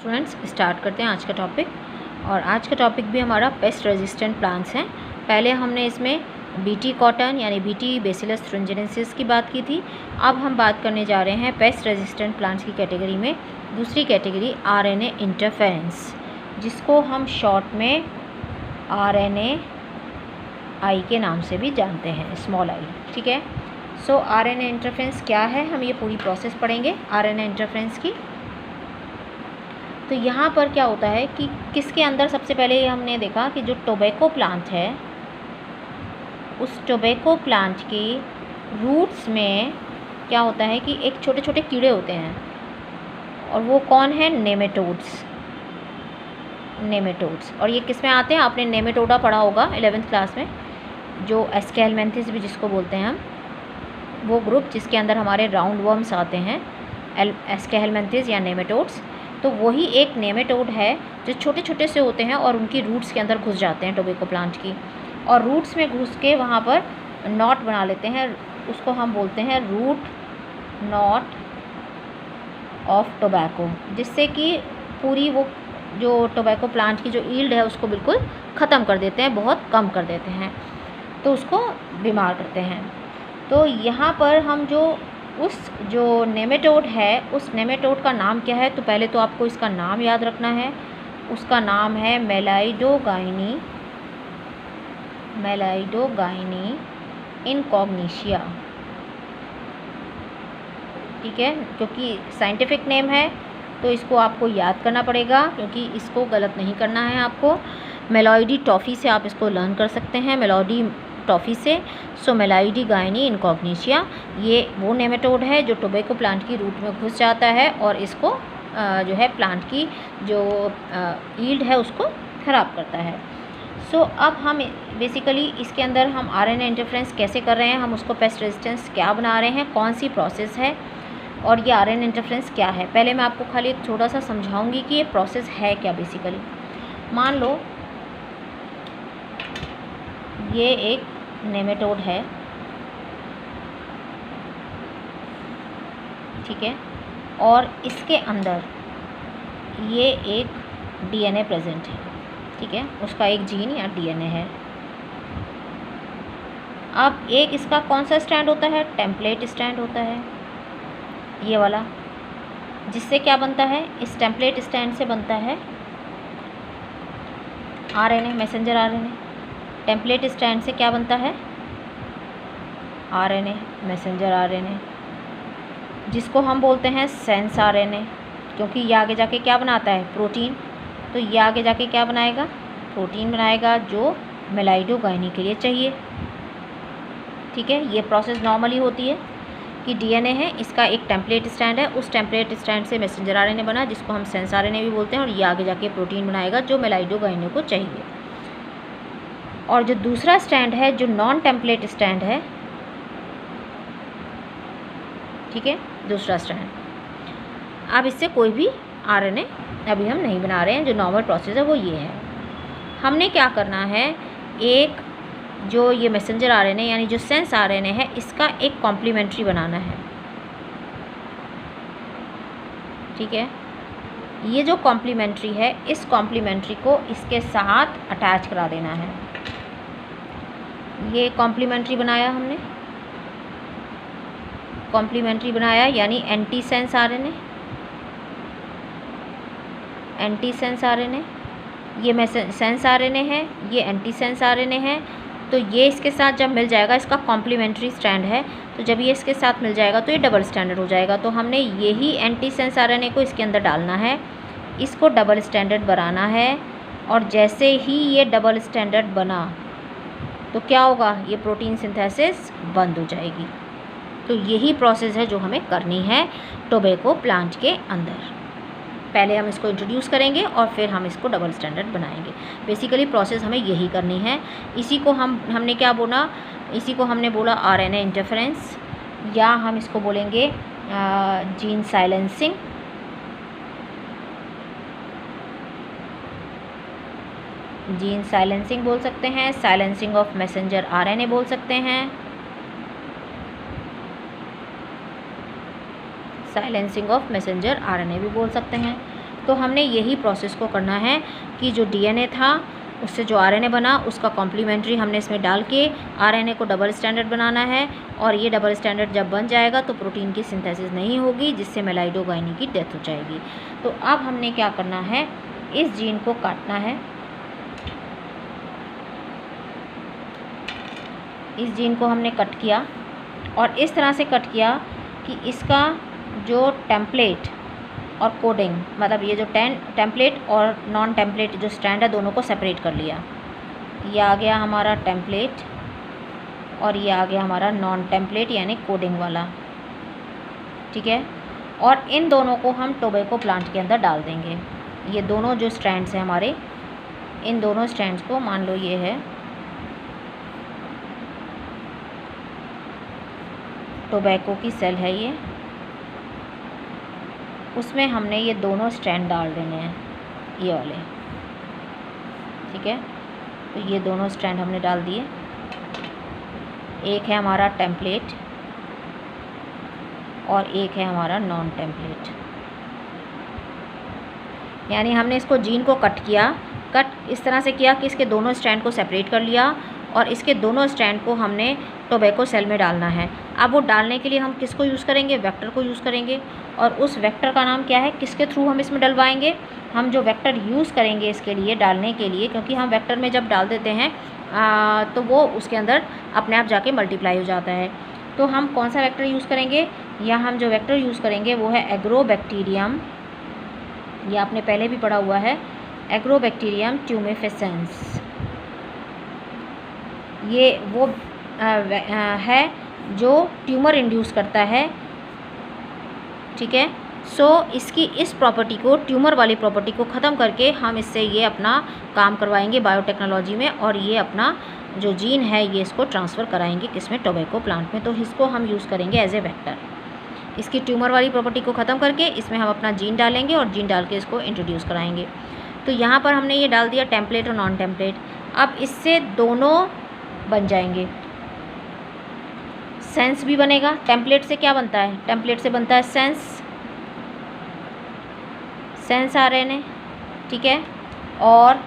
Students start करते हैं आज का टॉपिक। और आज का टॉपिक भी हमारा पेस्ट रेजिस्टेंट प्लांट्स हैं। पहले हमने इसमें बीटी कॉटन यानी बीटी बेसिलस thuringiensis की बात की थी। अब हम बात करने जा रहे हैं पेस्ट रेजिस्टेंट प्लांट्स की कैटेगरी में दूसरी कैटेगरी आरएनए इंटरफेरेंस, जिसको हम शॉर्ट में आरएनए आई के नाम से भी जानते हैं, स्मॉल आई। ठीक है। सो आरएनए इंटरफेरेंस क्या है, हम ये पूरी प्रोसेस पढ़ेंगे आरएनए इंटरफेरेंस की। तो यहाँ पर क्या होता है कि किसके अंदर सबसे पहले हमने देखा कि जो टोबैको प्लांट है, उस टोबैको प्लांट की रूट्स में क्या होता है कि एक छोटे छोटे कीड़े होते हैं, और वो कौन है? नेमेटोड्स। और ये किस में आते हैं? आपने नेमेटोडा पढ़ा होगा 11th क्लास में, जो एस्केलमेंथिस भी जिसको बोलते हैं हम, वो ग्रुप जिसके अंदर हमारे राउंड वर्म्स आते हैं, एस्केलमेंथिस या नेमेटोड्स। तो वही एक नेमेटोड है जो छोटे छोटे से होते हैं और उनकी रूट्स के अंदर घुस जाते हैं टोबैको प्लांट की, और रूट्स में घुस के वहाँ पर नॉट बना लेते हैं। उसको हम बोलते हैं रूट नॉट ऑफ टोबैको, जिससे कि पूरी वो जो टोबैको प्लांट की जो ईल्ड है उसको बिल्कुल ख़त्म कर देते हैं, बहुत कम कर देते हैं, तो उसको बीमार करते हैं। तो यहाँ पर हम जो नेमेटोड है, उस नेमेटोड का नाम क्या है? तो पहले तो आपको इसका नाम याद रखना है। उसका नाम है मेलाइडोगाइनी इनकॉग्निशिया। ठीक है, क्योंकि साइंटिफिक नेम है तो इसको आपको याद करना पड़ेगा, क्योंकि इसको गलत नहीं करना है आपको। मेलॉइडी टॉफ़ी से आप इसको लर्न कर सकते हैं, मेलॉडी टॉफ़ी से। सो मेलाइडोगाइनी इनकॉग्निशिया ये वो नेमेटोड है जो टोबैको प्लांट की रूट में घुस जाता है और इसको जो है प्लांट की जो ईल्ड है उसको ख़राब करता है। सो अब हम बेसिकली इसके अंदर हम आरएनए इंटरफेरेंस कैसे कर रहे हैं, हम उसको पेस्ट रेजिस्टेंस क्या बना रहे हैं, कौन सी प्रोसेस है और ये आरएनए इंटरफेरेंस क्या है। पहले मैं आपको खाली एक छोटा सा समझाऊंगी कि ये प्रोसेस है क्या। बेसिकली मान लो ये एक नेमेटोड है, ठीक है, और इसके अंदर ये एक डीएनए प्रेजेंट है, ठीक है, उसका एक जीन या डीएनए है। अब एक इसका कौन सा स्ट्रैंड होता है? टेम्पलेट स्ट्रैंड होता है, ये वाला, जिससे क्या बनता है? इस टेम्पलेट स्ट्रैंड से बनता है RNA, messenger RNA. Template strand से क्या बनता है? आरएनए, मैसेंजर आरएनए, जिसको हम बोलते हैं सेंस आरएनए, क्योंकि ये आगे जाके क्या बनाता है? प्रोटीन। तो ये आगे जाके क्या बनाएगा? प्रोटीन बनाएगा, जो मेलाइडोगाइनी के लिए चाहिए। ठीक है, ये प्रोसेस नॉर्मली होती है कि डीएनए है, इसका एक टेम्पलेट स्ट्रैंड है, उस टेम्पलेट स्ट्रैंड से मैसेंजर आरएनए बना, जिसको हम सेंस आरएनए भी बोलते हैं, और ये आगे जाके प्रोटीन बनाएगा जो मेलाइडोगाइनी को चाहिए। और जो दूसरा स्ट्रैंड है, जो नॉन टेम्पलेट स्ट्रैंड है, ठीक है, दूसरा स्ट्रैंड, अब इससे कोई भी आरएनए अभी हम नहीं बना रहे हैं। जो नॉर्मल प्रोसेस है वो ये है। हमने क्या करना है, एक जो ये मैसेंजर आरएनए यानी जो सेंस आरएनए है, इसका एक कॉम्प्लीमेंट्री बनाना है। ठीक है, ये जो कॉम्प्लीमेंट्री है, इस कॉम्प्लीमेंट्री को इसके साथ अटैच करा देना है। ये कॉम्प्लीमेंट्री बनाया हमने, कॉम्प्लीमेंट्री बनाया यानी anti sense RNA, anti sense RNA, ये सेंस आरएनए है, ये एंटी सेंस आरएनए है। तो ये इसके साथ जब मिल जाएगा, इसका कॉम्प्लीमेंट्री स्ट्रैंड है, तो जब ये इसके साथ मिल जाएगा तो ये डबल स्टैंडर्ड हो जाएगा। तो हमने यही एंटी सेंस आरएनए को इसके अंदर डालना है, इसको डबल स्टैंडर्ड बनाना है, और जैसे ही ये डबल स्टैंडर्ड बना तो क्या होगा? ये प्रोटीन सिंथेसिस बंद हो जाएगी। तो यही प्रोसेस है जो हमें करनी है टोबैको प्लांट के अंदर। पहले हम इसको इंट्रोड्यूस करेंगे और फिर हम इसको डबल स्टैंडर्ड बनाएंगे। बेसिकली प्रोसेस हमें यही करनी है। इसी को हमने क्या बोला? इसी को हमने बोला आरएनए इंटरफेरेंस, या हम इसको बोलेंगे जीन साइलेंसिंग। जीन साइलेंसिंग बोल सकते हैं, साइलेंसिंग ऑफ मैसेंजर आरएनए बोल सकते हैं, साइलेंसिंग ऑफ मैसेंजर आरएनए भी बोल सकते हैं। तो हमने यही प्रोसेस को करना है कि जो डीएनए था उससे जो आरएनए बना उसका कॉम्प्लीमेंट्री हमने इसमें डाल के आरएनए को डबल स्टैंडर्ड बनाना है, और ये डबल स्टैंडर्ड जब बन जाएगा तो प्रोटीन की सिंथेसिस नहीं होगी, जिससे मेलाइडोगाइनी की डेथ हो जाएगी। तो अब हमने क्या करना है, इस जीन को काटना है। इस जीन को हमने कट किया और इस तरह से कट किया कि इसका जो टेम्पलेट और कोडिंग, मतलब ये जो टेम्पलेट और नॉन टेम्पलेट जो स्ट्रैंड है दोनों को सेपरेट कर लिया। ये आ गया हमारा टेम्पलेट और ये आ गया हमारा नॉन टेम्पलेट यानी कोडिंग वाला, ठीक है। और इन दोनों को हम टोबैको प्लांट के अंदर डाल देंगे। ये दोनों जो स्ट्रैंड्स हैं हमारे, इन दोनों स्ट्रैंड्स को, मान लो ये है टोबैको की सेल है उसमें हमने ये दोनों स्ट्रैंड डाल देने हैं, ये वाले, ठीक है। तो ये दोनों स्ट्रैंड हमने डाल दिए। एक है हमारा टेम्पलेट और एक है हमारा नॉन टेम्पलेट, यानी हमने इसको जीन को कट किया। कट इस तरह से किया कि इसके दोनों स्ट्रैंड को सेपरेट कर लिया और इसके दोनों स्ट्रैंड को हमने टोबैको सेल में डालना है। अब वो डालने के लिए हम किसको यूज़ करेंगे, वेक्टर को यूज़ करेंगे। और उस वेक्टर का नाम क्या है, किसके थ्रू हम इसमें डलवाएंगे, हम जो वेक्टर यूज़ करेंगे इसके लिए डालने के लिए, क्योंकि हम वेक्टर में जब डाल देते हैं तो वो उसके अंदर अपने आप जाके मल्टीप्लाई हो जाता है। तो हम कौन सा वेक्टर यूज़ करेंगे, या हम जो वेक्टर यूज़ करेंगे वो है एग्रोबैक्टीरियम, ये आपने पहले भी पढ़ा हुआ है, एग्रोबैक्टीरियम ट्यूमेफेसेंस। ये वो है जो ट्यूमर इंड्यूस करता है, ठीक है। सो इसकी इस प्रॉपर्टी को, ट्यूमर वाली प्रॉपर्टी को ख़त्म करके हम इससे ये अपना काम करवाएंगे बायोटेक्नोलॉजी में, और ये अपना जो जीन है ये इसको ट्रांसफ़र कराएंगे किसमें, टोबैको प्लांट में। तो इसको हम यूज़ करेंगे एज ए वेक्टर। इसकी ट्यूमर वाली प्रॉपर्टी को ख़त्म करके इसमें हम अपना जीन डालेंगे और जीन डाल के इसको इंट्रोड्यूस कराएंगे। तो यहाँ पर हमने ये डाल दिया टेम्पलेट और नॉन टेम्पलेट। अब इससे दोनों बन जाएंगे, सेंस भी बनेगा। टेम्पलेट से क्या बनता है, टेम्पलेट से बनता है सेंस आरएनए, ठीक है। और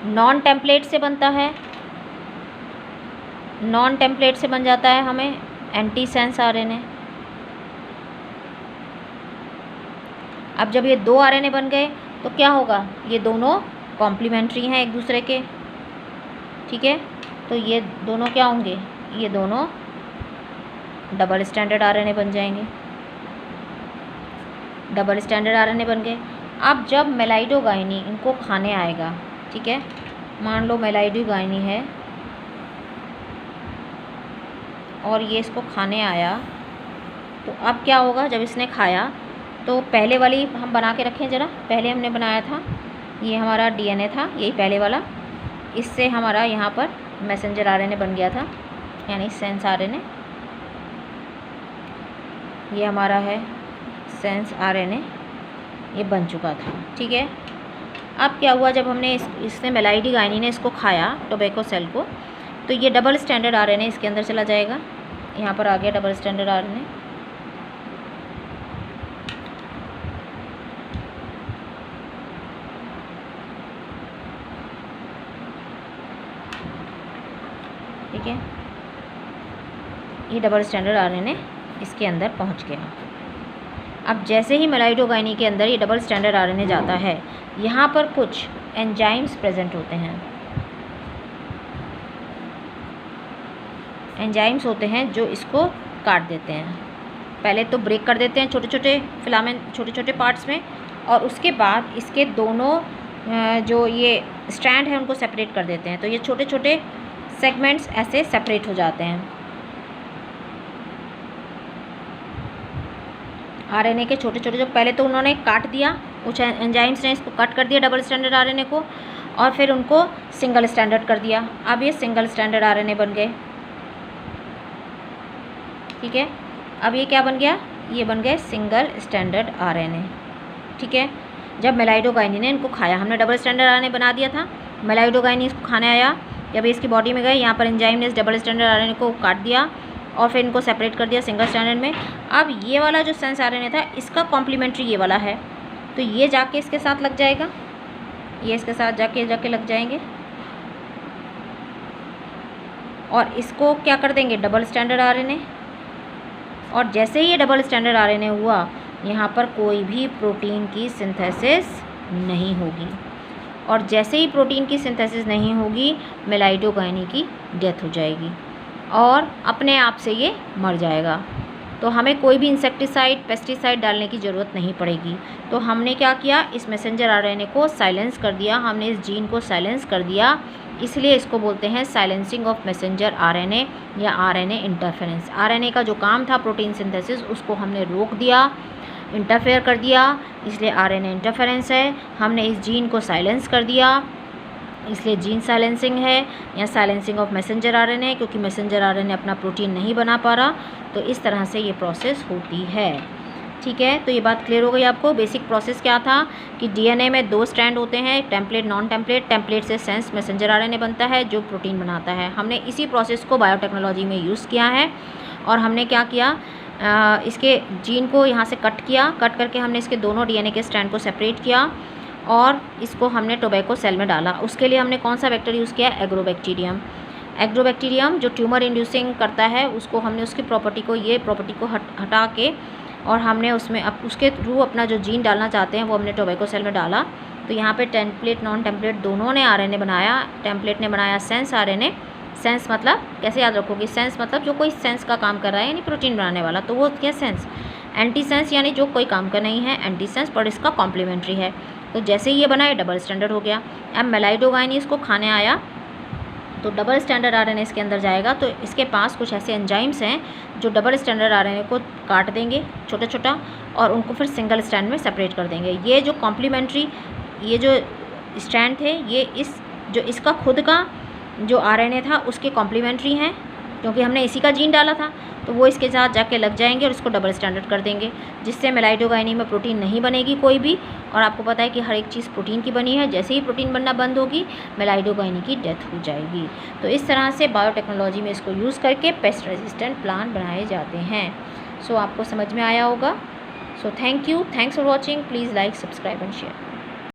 नॉन टेम्पलेट से बनता है, नॉन टेम्पलेट से बन जाता है हमें एंटी सेंस आरएनए। अब जब ये दो आरएनए बन गए तो क्या होगा, ये दोनों कॉम्प्लीमेंट्री हैं एक दूसरे के, ठीक है। तो ये दोनों क्या होंगे, ये दोनों डबल स्टैंडर्ड आरएनए बन जाएंगे, डबल स्टैंडर्ड आरएनए बन गए। अब जब मेलाइडोगाइनी इनको खाने आएगा, ठीक है, मान लो मेलाइडोगाइनी है और ये इसको खाने आया, तो अब क्या होगा, जब इसने खाया तो पहले वाली हम बना के रखें ज़रा, पहले हमने बनाया था, ये हमारा डीएनए था, यही पहले वाला, इससे हमारा यहाँ पर मैसेंजर आरएनए बन गया था, यानी सेंस आरएनए। ये हमारा है सेंस आरएनए, ये बन चुका था, ठीक है। अब क्या हुआ, जब हमने इसने मेलाइडोगाइनी ने इसको खाया टोबैको सेल को, तो ये डबल स्टैंडर्ड आरएनए इसके अंदर चला जाएगा। यहाँ पर आ गया डबल स्टैंडर्ड आरएनए, ठीक है। ये डबल स्टैंडर्ड आरएनए इसके अंदर पहुंच गया। अब जैसे ही मेलाइडोगाइनी के अंदर ये डबल स्टैंडर्ड आरएनए जाता है, यहाँ पर कुछ एंजाइम्स प्रेजेंट होते हैं, एंजाइम्स होते हैं जो इसको काट देते हैं। पहले तो ब्रेक कर देते हैं छोटे छोटे फिलामेंट, छोटे छोटे पार्ट्स में, और उसके बाद इसके दोनों जो ये स्ट्रैंड है उनको सेपरेट कर देते हैं। तो ये छोटे छोटे सेगमेंट्स ऐसे सेपरेट हो जाते हैं। आरएनए के छोटे छोटे, जो पहले तो उन्होंने काट दिया, कुछ एंजाइम्स ने इसको कट कर दिया डबल स्टैंडर्ड आरएनए को, और फिर उनको सिंगल स्टैंडर्ड कर दिया। अब ये सिंगल स्टैंडर्ड आरएनए बन गए, ठीक है। अब ये क्या बन गया, ये बन गए सिंगल स्टैंडर्ड आरएनए, ठीक है। जब मेलाइडोगाइनी ने इनको खाया, हमने डबल स्टैंडर्ड आरएनए बना दिया था, मेलाइडोगाइनी इसको खाने आया, जब इसकी बॉडी में गए, यहाँ पर एंजाइम ने इस डबल स्टैंडर्ड आरएनए को काट दिया और फिर इनको सेपरेट कर दिया सिंगल स्ट्रैंडेड में। अब ये वाला जो सेंस आरएनए था इसका कॉम्प्लीमेंट्री ये वाला है, तो ये जाके इसके साथ लग जाएगा, ये इसके साथ जाके लग जाएंगे और इसको क्या कर देंगे डबल स्टैंडर्ड आरएनए। और जैसे ही ये डबल स्टैंडर्ड आरएनए हुआ, यहाँ पर कोई भी प्रोटीन की सिंथेसिस नहीं होगी, और जैसे ही प्रोटीन की सिंथेसिस नहीं होगी मेलाइडोकाइनी की डेथ हो जाएगी और अपने आप से ये मर जाएगा। तो हमें कोई भी इंसेक्टिसाइड पेस्टिसाइड डालने की ज़रूरत नहीं पड़ेगी। तो हमने क्या किया, इस मैसेंजर आरएनए को साइलेंस कर दिया, हमने इस जीन को साइलेंस कर दिया, इसलिए इसको बोलते हैं साइलेंसिंग ऑफ मैसेंजर आरएनए या आरएनए इंटरफेरेंस। आरएनए का जो काम था प्रोटीन सिंथेसिस उसको हमने रोक दिया, इंटरफेयर कर दिया, इसलिए आरएनए इंटरफेरेंस है। हमने इस जीन को साइलेंस कर दिया, इसलिए जीन साइलेंसिंग है या साइलेंसिंग ऑफ मैसेंजर आरएनए, क्योंकि मैसेंजर आरएनए अपना प्रोटीन नहीं बना पा रहा। तो इस तरह से ये प्रोसेस होती है। ठीक है, तो ये बात क्लियर हो गई आपको। बेसिक प्रोसेस क्या था कि डीएनए में 2 स्ट्रैंड होते हैं, टेम्पलेट नॉन टेम्पलेट। टेम्पलेट से सेंस मैसेंजर आरएनए बनता है जो प्रोटीन बनाता है। हमने इसी प्रोसेस को बायोटेक्नोलॉजी में यूज़ किया है और हमने क्या किया, इसके जीन को यहाँ से कट किया, कट करके हमने इसके दोनों डीएनए के स्ट्रैंड को सेपरेट किया और इसको हमने टोबैको सेल में डाला। उसके लिए हमने कौन सा वेक्टर यूज़ किया, एग्रोबैक्टीरियम। एग्रोबैक्टीरियम जो ट्यूमर इंड्यूसिंग करता है उसको हमने उसकी प्रॉपर्टी को, ये प्रॉपर्टी को हटा के और हमने उसमें अब उसके थ्रू अपना जो जीन डालना चाहते हैं वो हमने टोबैको सेल में डाला। तो यहाँ पे टेम्पलेट नॉन टेम्पलेट दोनों ने आरएनए बनाया। टेम्पलेट ने बनाया सेंस आरएनए। सेंस मतलब कैसे याद रखोगे, सेंस मतलब जो कोई सेंस का काम कर रहा है यानी प्रोटीन बनाने वाला, तो वो क्या सेंस। एंटी सेंस यानी जो कोई काम का नहीं है, एंटी सेंस पर इसका कॉम्प्लीमेंट्री है। तो जैसे ही ये बना ये डबल स्टैंडर्ड हो गया। अब मेलाइडोकाइनी इसको खाने आया तो डबल स्टैंडर्ड आरएनए इसके अंदर जाएगा। तो इसके पास कुछ ऐसे एंजाइम्स हैं जो डबल स्टैंडर्ड आरएनए को काट देंगे छोटा छोटा और उनको फिर सिंगल स्ट्रैंड में सेपरेट कर देंगे। ये जो कॉम्प्लीमेंट्री ये जो स्ट्रैंड थे ये इसका खुद का जो आरएनए था उसके कॉम्प्लीमेंट्री हैं, क्योंकि हमने इसी का जीन डाला था। तो वो इसके साथ जाके लग जाएंगे और इसको डबल स्टैंडर्ड कर देंगे, जिससे मेलाइडोकाइनी में प्रोटीन नहीं बनेगी कोई भी। और आपको पता है कि हर एक चीज़ प्रोटीन की बनी है, जैसे ही प्रोटीन बनना बंद होगी मेलाइडोकाइनी की डेथ हो जाएगी। तो इस तरह से बायोटेक्नोलॉजी में इसको यूज़ करके पेस्ट रेजिस्टेंट प्लांट बनाए जाते हैं। सो आपको समझ में आया होगा। So thank you, thanks for watching. Please like, subscribe and share.